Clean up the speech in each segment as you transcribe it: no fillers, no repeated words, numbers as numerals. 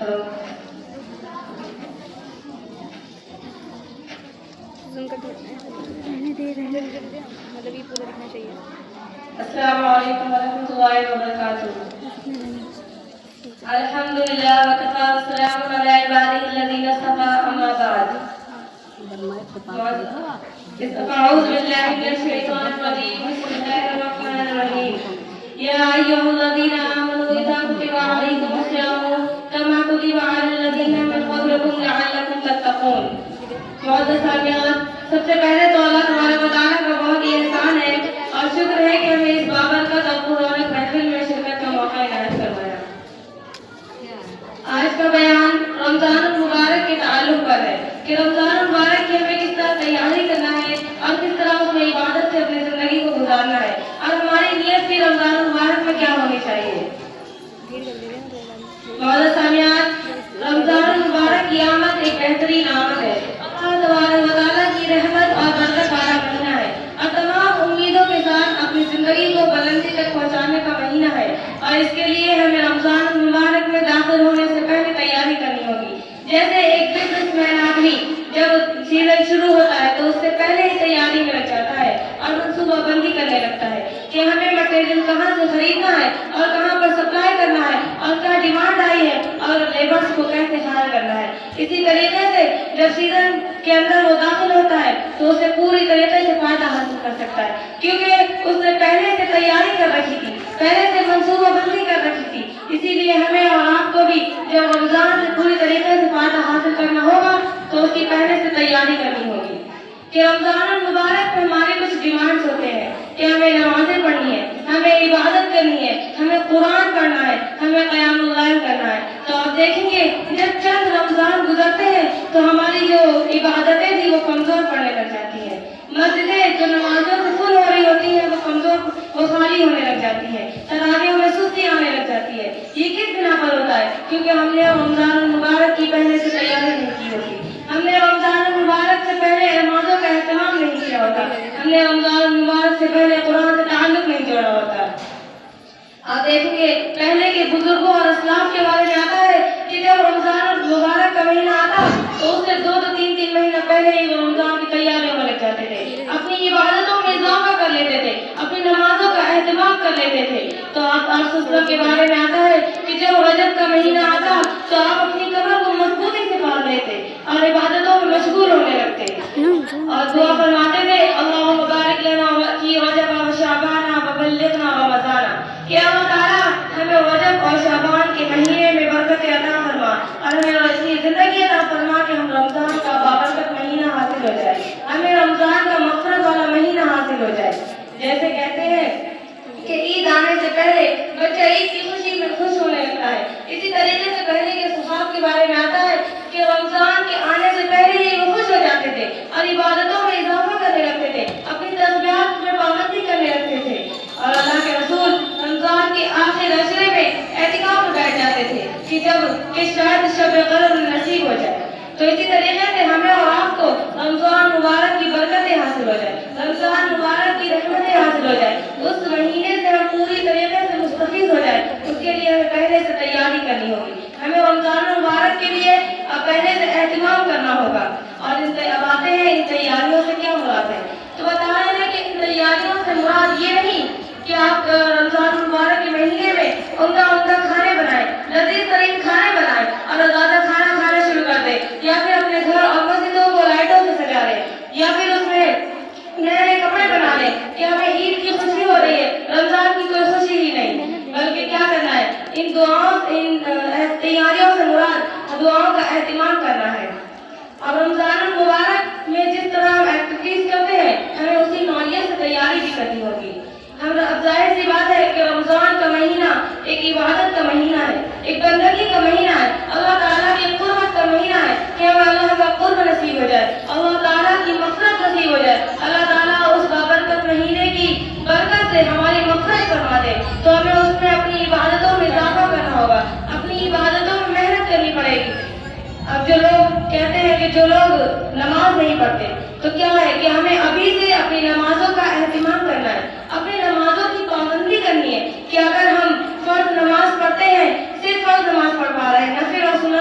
مطلب یہ پورا دکھنا چاہیے. السلام علیکم ورحمۃ اللہ وبرکاتہ. الحمدللہ وکفی والسلام علی عبادہ الذین اصطفی اما بعد. اعوذ باللہ من الشیطان الرجیم. بسم اللہ الرحمن الرحیم. یا ایھا الذین آمنوا اذا کتب علیکم الصیام کما کتب علی الذین من قبلکم لعلکم تتقون. معزز سامعین، سب سے پہلے تو اللہ تبارک و تعالیٰ کا بہت ہی احسان ہے اور شکر ہے کہ ہمیں اس بابرکت اور پررونق محفل میں شرکت کا موقع عنایت فرمایا. آج کا بیان رمضان المبارک کے تعلق پر ہے کہ رمضان المبارک کی ہمیں کس طرح تیاری کرنا ہے اور کس طرح اس میں عبادت سے اپنی زندگی کو گزارنا ہے اور ہماری نیت بھی رمضان المبارک میں کیا ہونی چاہیے. معزز سامعین، رمضان المبارک کی آمد ایک بہترین آمد ہے. اللہ تبارک و تعالیٰ کی رحمت اور برکت والا مہینہ ہے اور تمام امیدوں کے ساتھ اپنی زندگی کو بلندی تک پہنچانے کا مہینہ ہے اور اس کے لیے ہمیں رمضان المبارک میں داخل ہونے سے پہلے تیاری کرنی ہوگی. جیسے ایک بزنس مین آدمی جب سیزن شروع ہوتا ہے تو اس سے پہلے ہی تیاری میں لگ جاتا ہے اور منصوبہ بندی کرنے لگتا ہے کہ ہمیں مٹیریل کہاں سے خریدنا ہے اور کہاں پر سپلائی کرنا ہے اور کیا ڈیمانڈ آئی ہے اور لیبرس کو کیسے ہائر کرنا ہے. اسی طریقے سے جب سیزن کے اندر وہ داخل ہوتا ہے تو اسے پوری طریقے سے فائدہ حاصل کر سکتا ہے کیونکہ اس نے پہلے سے تیاری کر رکھی تھی، پہلے سے منصوبہ بندی کر رکھی تھی. اسی لیے ہمیں اور آپ کو بھی جب رمضان سے پوری طریقے سے فائدہ حاصل کرنا ہوگا تو اس کی پہلے سے تیاری کرنی ہوگی. کہ رمضان المبارک میں ہمارے کچھ ڈیمانڈز ہوتے ہیں کہ ہمیں نمازیں پڑھنی ہے، ہمیں عبادت کرنی ہے، ہمیں قرآن پڑھنا ہے، ہمیں قیام اللیل کرنا ہے. تو آپ دیکھیں گے جب چند رمضان گزرتے ہیں تو ہماری جو عبادتیں تھیں وہ کمزور پڑنے لگ جاتی ہیں. مسجدیں جو نمازوں سے فل ہو رہی ہوتی ہیں وہ خالی ہونے لگ جاتی ہیں. تراویح میں سستی آنے لگ جاتی ہے. یہ کس بنا پر ہوتا ہے؟ کیونکہ ہم نے رمضان المبارک کی پہلے سے تیاری نہیں کی ہوتی. ہم نے رمضان المبارک سے پہلے نمازوں کا اہتمام نہیں کیا ہوتا. ہم نے رمضان المبارک سے پہلے قرآن سے تعلق نہیں جوڑا ہوتا. آپ دیکھیں گے پہلے کے بزرگوں اور اسلاف کے بارے میں آتا ہے کہ جب رمضان المبارک کا مہینہ آتا تو اس سے 2-3 مہینہ پہلے ہی وہ رمضان کی تیاریوں میں لگ جاتے تھے، اپنی عبادتوں میں اضافہ کر لیتے تھے، اپنی نمازوں کا اہتمام کر لیتے تھے. تو آپ سسروں کے بارے میں آتا ہے کہ جب رجب کا مہینہ آتا تو آپ اپنی کمر کو مضبوطی سے باندھ لیتے اور عبادتوں میں مشغول ہونے لگتے اور دعا فرماتے تھے اللہم بارک لنا فی رجب و شعبان وبلغنا رمضان. کہ اللہ تعالیٰ ہمیں رجب اور شعبان کے مہینے میں برکت عطا فرما اور ہمیں ایسی زندگی عطا فرما کہ ہم رمضان کا بابرکت مہینہ حاصل ہو جائے، ہمیں رمضان کا مغفرت والا مہینہ حاصل ہو جائے. جیسے کہتے ہیں کہ عید آنے سے پہلے بچہ عید کی خوشی میں خوش ہونے لگتا ہے، اسی طریقے سے پہلے کے صحابہ کے بارے میں آتا ہے کہ رمضان کے آنے سے پہلے ہی وہ خوش ہو جاتے تھے اور عبادتوں میں اضافہ کرنے لگتے تھے، اپنی تسبیحات میں پابندی کرنے لگتے تھے اور اللہ کے رسول رمضان کے آخر عشرے میں اعتکاف میں بیٹھ جاتے تھے کہ شاید شب قدر نصیب ہو جائے. تو اسی طریقے سے ہمیں اور آپ کو رمضان مبارک کی برکتیں حاصل ہو جائے، رمضان مبارک کی رحمتیں حاصل ہو جائے، اس مہینے سے ہم پوری طریقے سے مستفید ہو جائے. اس کے لیے ہمیں پہلے سے تیاری کرنی ہوگی، ہمیں رمضان مبارک کے لیے پہلے سے اہتمام کرنا ہوگا. اور اب آتے ہیں ان تیاریوں سے کیا مراد ہے. تو بتا رہے ہیں کہ ان تیاریوں سے مراد یہ نہیں کہ آپ رمضان مبارک کے مہینے میں عمدہ کھانے بنائیں، لذیذ ترین کھانے بنائیں اور زیادہ کھانا شروع کر دیں، یا پھر اپنے گھر اور مسجدوں کو لائٹوں سے سجا لیں، یا پھر اس میں نئے کپڑے بنا لیں کہ ہمیں عید کی خوشی ہو رہی ہے، رمضان کی کوئی خوشی ہی نہیں. بلکہ کیا کرنا ہے، ان تیاریوں سے مراد دعاؤں کا اہتمام کرنا ہے. اور رمضان المبارک میں جس طرح ہم ایکٹیویٹیز کرتے ہیں ہمیں اسی نوعیت سے تیاری بھی کرنی ہوگی. اب ظاہر سی بات ہے کہ رمضان کا مہینہ ایک عبادت کا مہینہ ہے، ایک بندگی کا مہینہ ہے، اللہ تعالیٰ کی قربت کا مہینہ ہے کہ ہمیں اللہ کا قرب نصیب ہو جائے، اللہ تعالیٰ کی مغفرت نصیب ہو جائے، اللہ تعالیٰ اس بابرکت مہینے کی برکت سے ہماری مغفرت فرما دے. تو ہمیں اس میں اپنی عبادتوں میں اضافہ کرنا ہوگا، اپنی عبادتوں میں محنت کرنی پڑے گی. اب جو لوگ کہتے ہیں کہ جو لوگ نماز نہیں پڑھتے تو کیا ہے کہ ہمیں ابھی سے اپنی نمازوں کا اہتمام کرنا ہے، اپنی نمازوں کی پابندی کرنی ہے کہ اگر ہم فرض نماز پڑھتے ہیں صرف فرض نماز پڑھ پا رہے ہیں، نفل اور سنت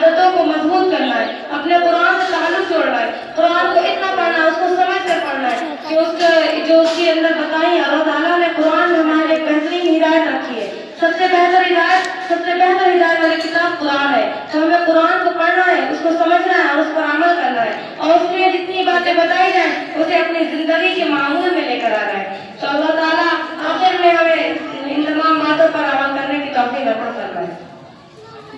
عادتوں کو مضبوط کرنا ہے, اپنے قرآن سے تعلق جوڑنا ہے, قرآن کو اتنا پڑھنا ہے, اس کو سمجھ کر پڑھنا ہے کہ اس کا جو اس کے اندر بتائی اللہ تعالیٰ نے قرآن میں ہمارے لیے بہترین ہدایت رکھی ہے. سب سے بہتر ہدایت والی کتاب قرآن ہے. تو ہمیں قرآن کو پڑھنا ہے, اس کو سمجھنا ہے اور اس پر عمل کرنا ہے, اور اس میں جتنی باتیں بتائی جائیں اسے اپنی زندگی کے معمول میں لے کر آنا ہے. تو اللہ تعالیٰ آخر میں ہمیں ان تمام باتوں پر عمل کرنے کی توفیق عطا فرمائے.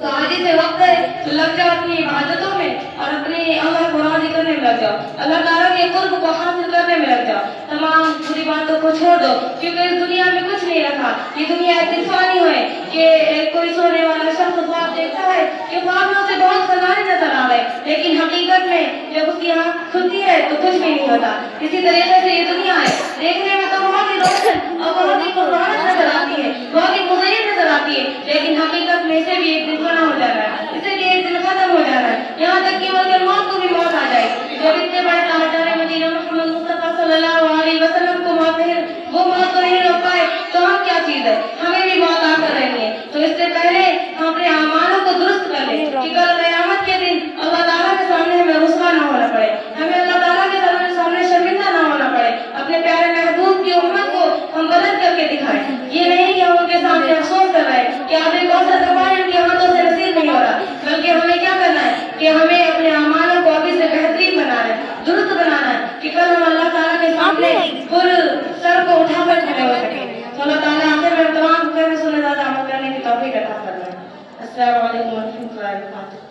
تو آج سے وقت ہے تو لگ جاؤ اپنی عبادتوں میں اور اپنی اللہ کو راضی کرنے میں لگ جاؤ, اللہ تعالیٰ کے قرب کو حاصل کرنے میں لگ جاؤ. تمام بری باتوں کو چھوڑ دو, کیونکہ اس دنیا میں کچھ نہیں رکھا. یہ دنیا ایک فانی ہے کہ کوئی سونے والا شخص خواب دیکھتا ہے کہ خواب میں اسے بہت خزانے نظر آ رہے, لیکن حقیقت میں جب اس کی آنکھ کھلتی ہے تو کچھ بھی نہیں ہوتا. اسی طریقے سے یہ دنیا ہے, دیکھنے میں تو بہت ہی روشن اور بہت ہی پرسکون نظر آتی ہے, بہت ہی مزین نظر آتی ہے, لیکن حقیقت میں اسے بھی ایک دن فنا ہو جانا ہے, اسے بھی ایک دن ختم ہو جانا ہے. یہاں تک کہ مگر موت کو بھی موت آ جائے. جب اتنے بڑے تاجدار مدینہ محمد مصطفیٰ صلی اللہ علیہ وسلم کو وہ موت کو نہیں روک پائے تو ہم کیا چیز ہے, ہمیں بھی موت آ کر رہی ہے. تو اس سے پہلے ہم اپنے اعمالوں کو درست کر لیں کہ کل قیامت کے دن اللہ تعالیٰ کے سامنے ہمیں رسوا نہ ہونا پڑے, ہمیں اللہ تعالیٰ کے سامنے شرمندہ نہ ہونا پڑے. اپنے پیارے محبوب کی امت کو ہم بدل کر کے دکھائیں. یہ نہیں کہ ہم ان کے سامنے افسوس کر رہے ہیں کہ آپ ایک اور سرکار ان کے ہاتھوں سے نصیب نہیں ہو رہا, بلکہ ہمیں کیا کرنا ہے کہ ہمیں اپنے اعمالوں کو ابھی سے بہترین بنانا ہے, درست بنانا ہے, کہ کل ہم اللہ تعالیٰ کے سامنے پر سر کو اٹھا کر کھڑے ہو سکیں. تو اللہ تعالیٰ آخر میں تمام حکم سننے زیادہ عمل کرنے کی توفیق عطا فرمائے. السلام علیکم ورحمۃ اللہ وبرکاتہ.